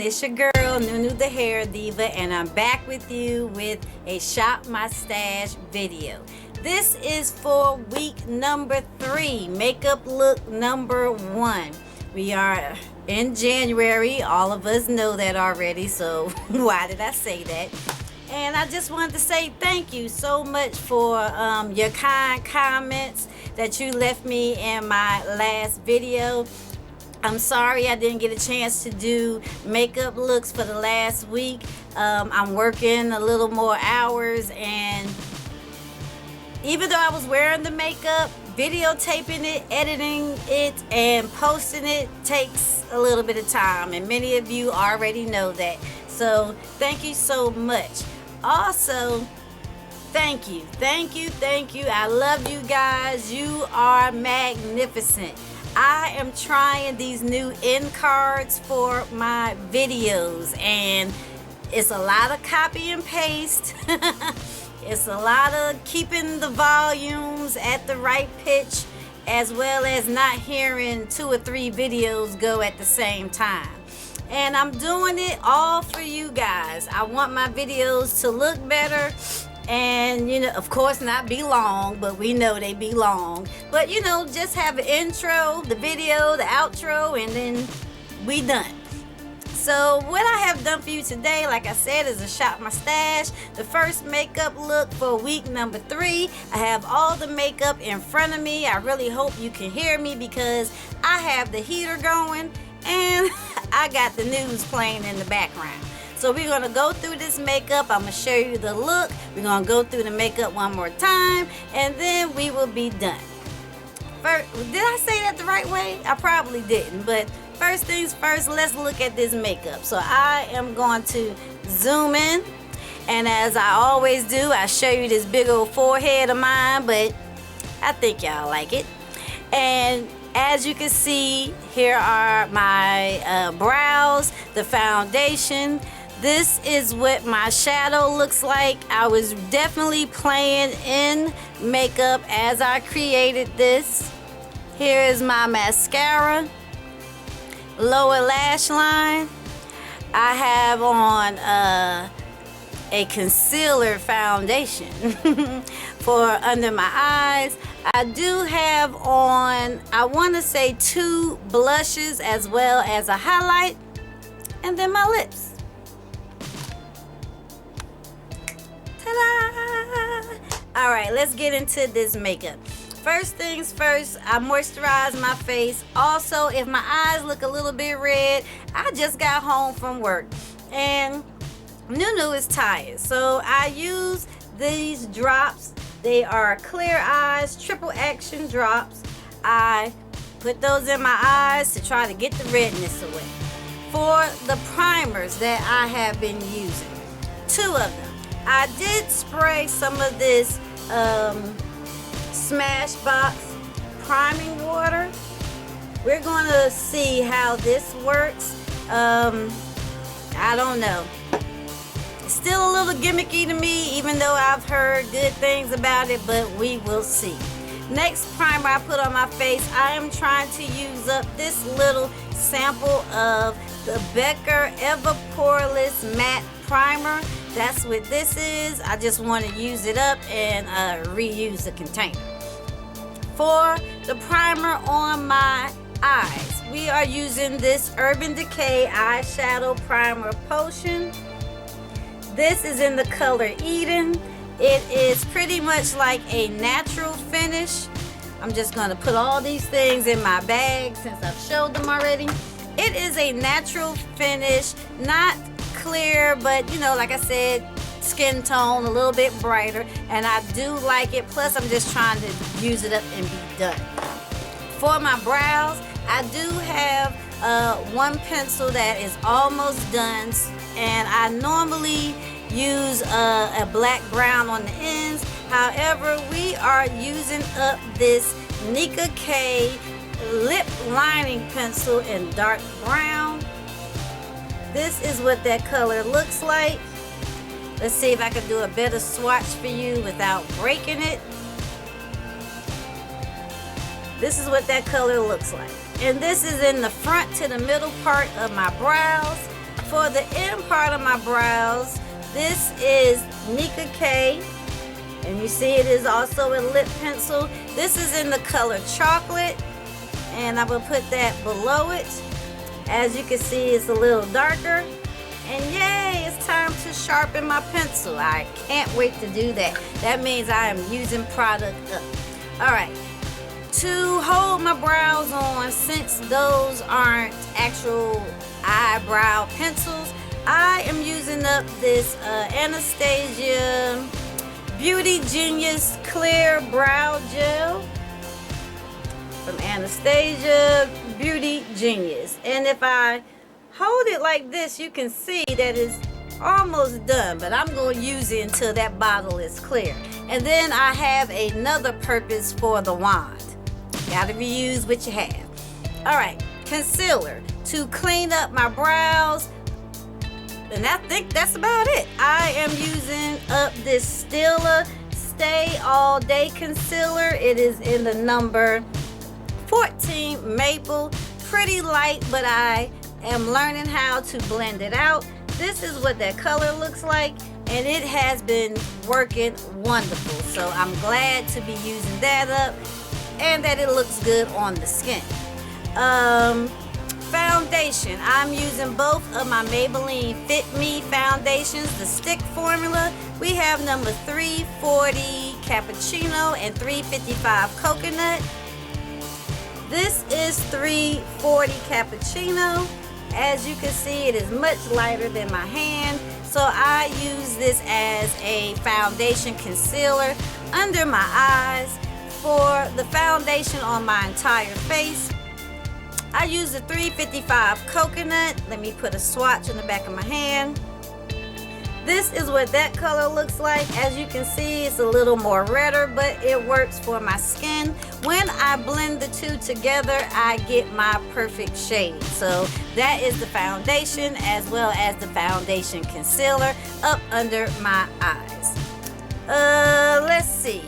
it's your girl, NueNew the Hair Diva, and I'm back with you with a Shop My Stash video. This is for week number 3, makeup look number 1. We are in January, all of us know that already, so why did I say that? And I just wanted to say thank you so much for your kind comments that you left me in my last video. I'm sorry I didn't get a chance to do makeup looks for the last week. I'm working a little more hours, and even though I was wearing the makeup, videotaping it, editing it, and posting it takes a little bit of time, and many of you already know that. So thank you so much. Also, thank you. I love you guys. You are magnificent. I am trying these new end cards for my videos, and it's a lot of copy and paste. It's a lot of keeping the volumes at the right pitch, as well as not hearing 2 or 3 videos go at the same time. And I'm doing it all for you guys. I want my videos to look better, and of course not be long, but we know they be long. But just have an intro, the video, the outro, and then we done. So what I have done for you today, like I said, is a Shop My Stash. The first makeup look for week number 3. I have all the makeup in front of me. I really hope you can hear me because I have the heater going and I got the news playing in the background. So we're going to go through this makeup. I'm going to show you the look. We're going to go through the makeup one more time, and then we will be done. First, did I say that the right way? I probably didn't, but first things first, let's look at this makeup. So I am going to zoom in, and as I always do, I show you this big old forehead of mine, but I think y'all like it. And as you can see, here are my brows, the foundation. This is what my shadow looks like. I was definitely playing in makeup as I created this. Here is my mascara, lower lash line. I have on a concealer foundation for under my eyes. I do have on, I want to say 2 blushes as well as a highlight, and then my lips. Ta-da! All right, let's get into this makeup. First things first, I moisturize my face. Also, if my eyes look a little bit red, I just got home from work and NueNew is tired, so I use these drops. They are Clear Eyes Triple Action drops. I put those in my eyes to try to get the redness away. For the primers that I have been using, 2 of them. I did spray some of this Smashbox priming water. We're going to see how this works. I don't know. It's still a little gimmicky to me, even though I've heard good things about it, but we will see. Next primer I put on my face, I am trying to use up this little sample of the Becker Ever Poreless Matte Primer. That's what this is. I just want to use it up and reuse the container. For the primer on my eyes, we are using this Urban Decay Eyeshadow Primer Potion. This is in the color Eden. It is pretty much like a natural finish. I'm just going to put all these things in my bag since I've showed them already. It is a natural finish, not clear, but like I said, skin tone, a little bit brighter, and I do like it. Plus, I'm just trying to use it up and be done. For my brows, I do have one pencil that is almost done, and I normally use a black brown on the ends. However, we are using up this Nika K lip lining pencil in dark brown. This is what that color looks like. Let's see if I can do a better swatch for you without breaking it. This is what that color looks like. And this is in the front to the middle part of my brows. for the end part of my brows, this is Nika K. And you see it is also a lip pencil. This is in the color chocolate. And I will put that below it. As you can see, it's a little darker. And yay, it's time to sharpen my pencil. I can't wait to do that. That means I am using product up. All right. To hold my brows on, since those aren't actual eyebrow pencils, I am using up this Anastasia Beauty Genius Clear Brow Gel from Anastasia Beauty Genius. And if I hold it like this, you can see that it's almost done, but I'm going to use it until that bottle is clear. And then I have another purpose for the wand. Gotta reuse what you have. All right, concealer to clean up my brows. And I think that's about it. I am using up this Stila Stay All Day Concealer. It is in the number 14 Maple. Pretty light, but I am learning how to blend it out. This is what that color looks like, and it has been working wonderful. So I'm glad to be using that up and that it looks good on the skin. Foundation. I'm using both of my Maybelline Fit Me foundations, the stick formula. We have number 340 Cappuccino and 355 Coconut. This is 340 Cappuccino. As you can see, it is much lighter than my hand. So I use this as a foundation concealer under my eyes. For the foundation on my entire face, I use the 355 Coconut. Let me put a swatch on the back of my hand. This is what that color looks like. As you can see, it's a little more redder, but it works for my skin. When I blend the two together, I get my perfect shade. So that is the foundation as well as the foundation concealer up under my eyes. Let's see.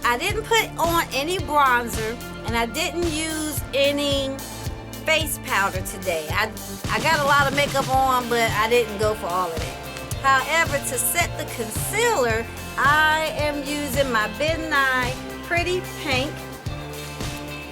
I didn't put on any bronzer, and I didn't use any face powder today. I got a lot of makeup on, but I didn't go for all of that. However, to set the concealer, I am using my Midnight Pretty Pink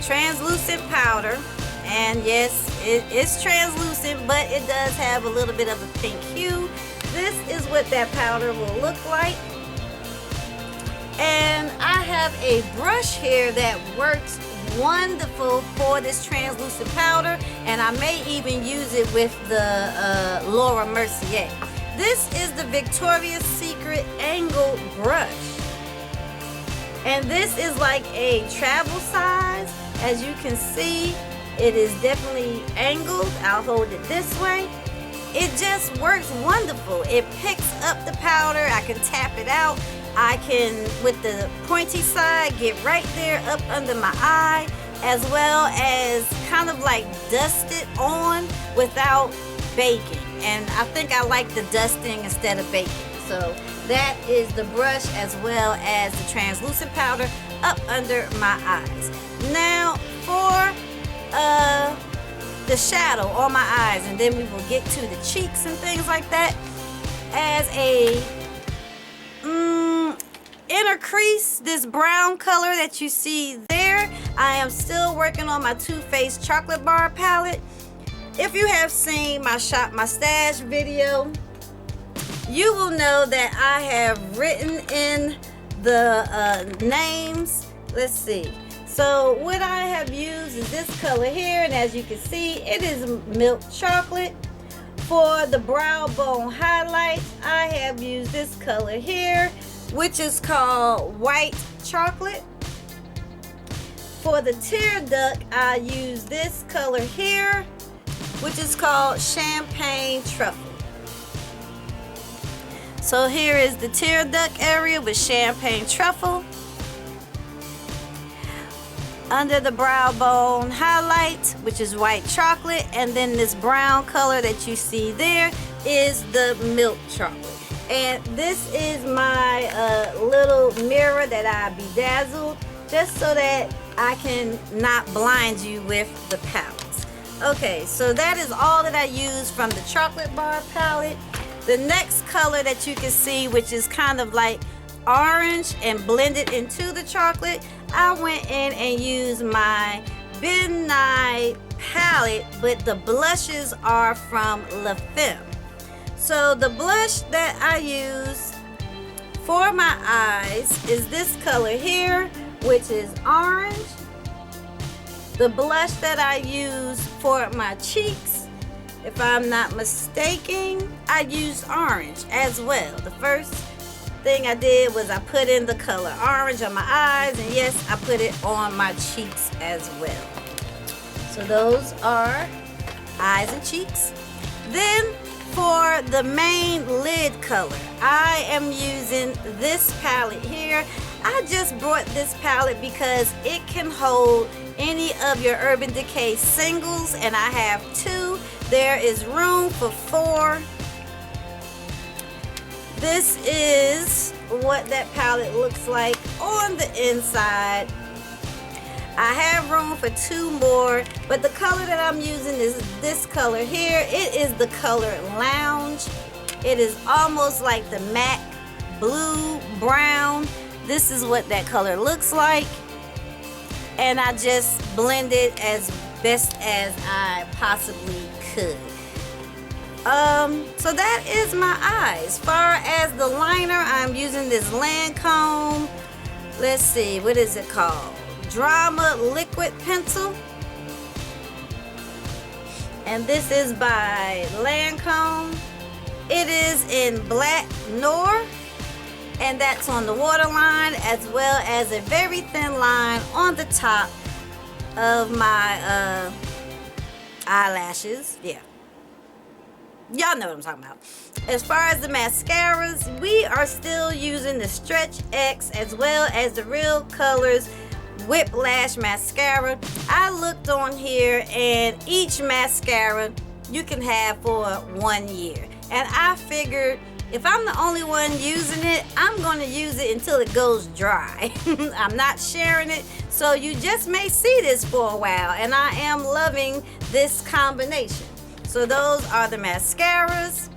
translucent powder. And yes, it's translucent, but it does have a little bit of a pink hue. This is what that powder will look like. And I have a brush here that works wonderful for this translucent powder, and I may even use it with the Laura Mercier. This is the Victoria's Secret Angle Brush, and this is like a travel size. As you can see, it is definitely angled. I'll hold it this way. It just works wonderful. It picks up the powder. I can tap it out. I can, with the pointy side, get right there up under my eye, as well as kind of like dust it on without baking. And I think I like the dusting instead of baking. So that is the brush as well as the translucent powder up under my eyes. Now for the shadow on my eyes, and then we will get to the cheeks and things like that. As a inner crease, this brown color that you see there, I am still working on my Too Faced Chocolate Bar palette. If you have seen my Shop My Stash video, you will know that I have written in the names. Let's see. So what I have used is this color here, and as you can see, it is milk chocolate. For the brow bone highlight, I have used this color here, which is called white chocolate. For the tear duct, I use this color here, which is called champagne truffle. So here is the tear duct area with champagne truffle. Under the brow bone highlight, which is white chocolate, and then this brown color that you see there is the milk chocolate. And this is my little mirror that I bedazzled just so that I can not blind you with the palettes. Okay, so that is all that I use from the chocolate bar palette. The next color that you can see, which is kind of like orange and blended into the chocolate, I went in and used my Midnight palette, but the blushes are from La Femme. So the blush that I use for my eyes is this color here, which is orange. The blush that I use for my cheeks, if I'm not mistaken, I used orange as well. The first thing I did was I put in the color orange on my eyes, and yes, I put it on my cheeks as well. So those are eyes and cheeks. Then for the main lid color, I am using this palette here. I just brought this palette because it can hold any of your Urban Decay singles, and I have 2. There is room for 4. This is what that palette looks like on the inside. I have room for 2 more, but the color that I'm using is this color here. It is the color Lounge. It is almost like the matte blue brown. This is what that color looks like. And I just blend it as best as I possibly could. So that is my eyes. As far as the liner, I'm using this Lancome. Let's see, what is it called? Drama Liquid Pencil. And this is by Lancome. It is in Black Noir. And that's on the waterline, as well as a very thin line on the top of my eyelashes. Yeah. Y'all know what I'm talking about. As far as the mascaras, we are still using the Stretch X as well as the Real Colors Whiplash Mascara. I looked on here, and each mascara you can have for 1 year. And I figured, if I'm the only one using it, I'm going to use it until it goes dry. I'm not sharing it, so you just may see this for a while, and I am loving this combination. So those are the mascaras.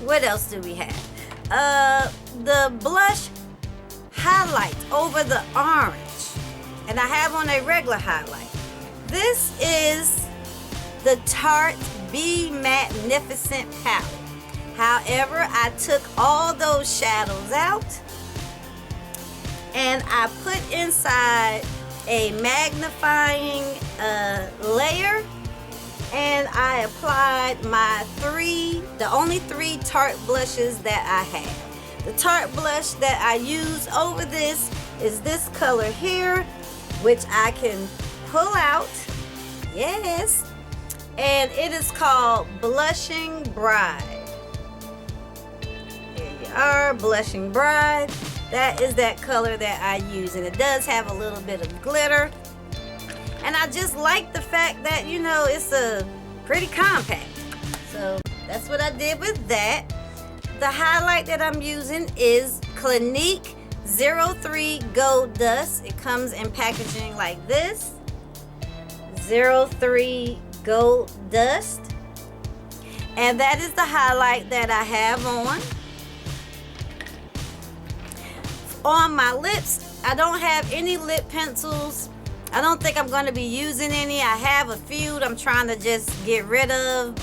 What else do we have? The blush highlight over the orange, and I have on a regular highlight. This is the Tarte Be Magnificent palette. However, I took all those shadows out, and I put inside a magnifying layer, and I applied my the only 3 Tarte blushes that I have. The Tarte blush that I use over this is this color here, which I can pull out. Yes. And it is called Blushing Bride. Our Blushing Bride. That is that color that I use, and it does have a little bit of glitter, and I just like the fact that, you know, it's a pretty compact. So that's what I did with that. The highlight that I'm using is Clinique 03 Gold Dust. It comes in packaging like this. 03 Gold Dust, and that is the highlight that I have on. On my lips, I don't have any lip pencils. I don't think I'm going to be using any. I have a few I'm trying to just get rid of,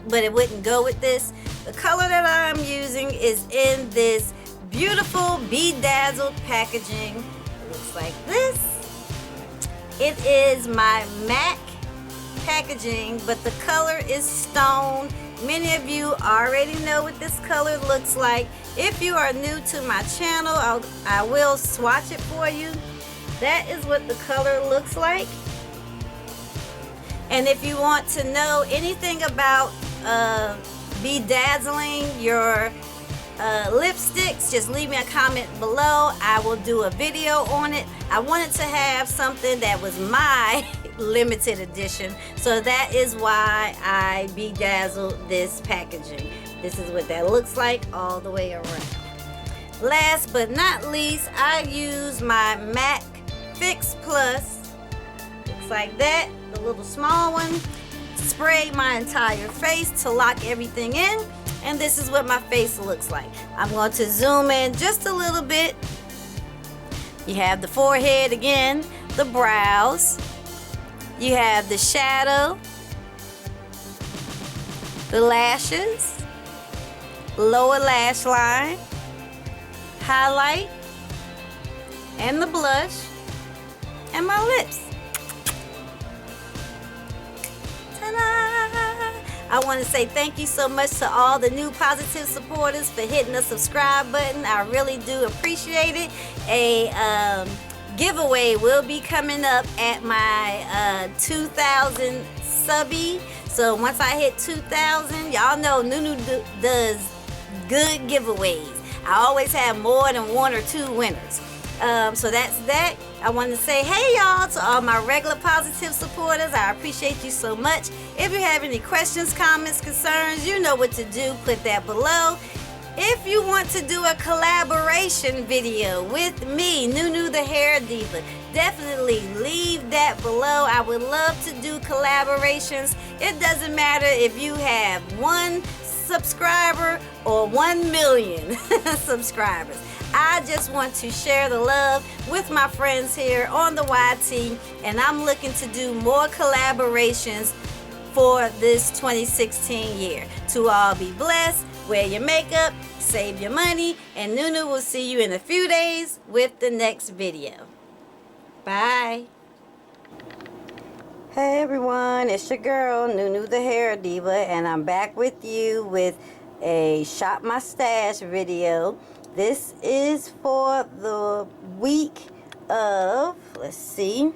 but it wouldn't go with this. The color that I'm using is in this beautiful bedazzled packaging. It looks like this. It is my MAC packaging, but the color is Stone. Many of you already know what this color looks like. If you are new to my channel, I will swatch it for you. That is what the color looks like. And if you want to know anything about bedazzling your lipsticks, just leave me a comment below. I will do a video on it. I wanted to have something that was my limited edition, so that is why I bedazzled this packaging. This is what that looks like all the way around. Last but not least, I use my MAC Fix Plus. Looks like that, the little small one. sprayed my entire face to lock everything in, and this is what my face looks like. I'm going to zoom in just a little bit. You have the forehead again, the brows, you have the shadow, the lashes, lower lash line, highlight, and the blush, and my lips. Ta-da! I want to say thank you so much to all the new positive supporters for hitting the subscribe button. I really do appreciate it. A giveaway will be coming up at my 2,000 subby. So once I hit 2,000, y'all know NueNew does good giveaways. I always have more than 1 or 2 winners. So that's that. I want to say hey y'all to all my regular positive supporters. I appreciate you so much. If you have any questions, comments, concerns, you know what to do. Put that below. If you want to do a collaboration video with me, NueNew the Hair Diva, definitely leave that below. I would love to do collaborations. It doesn't matter if you have 1 subscriber or 1 million subscribers. I just want to share the love with my friends here on the YT, and I'm looking to do more collaborations for this 2016 year. To all be blessed, wear your makeup, save your money, and NueNew will see you in a few days with the next video. Bye. Hey everyone, it's your girl NueNew the Hair Diva, and I'm back with you with a Shop My Stash video. This is for the week of, let's see,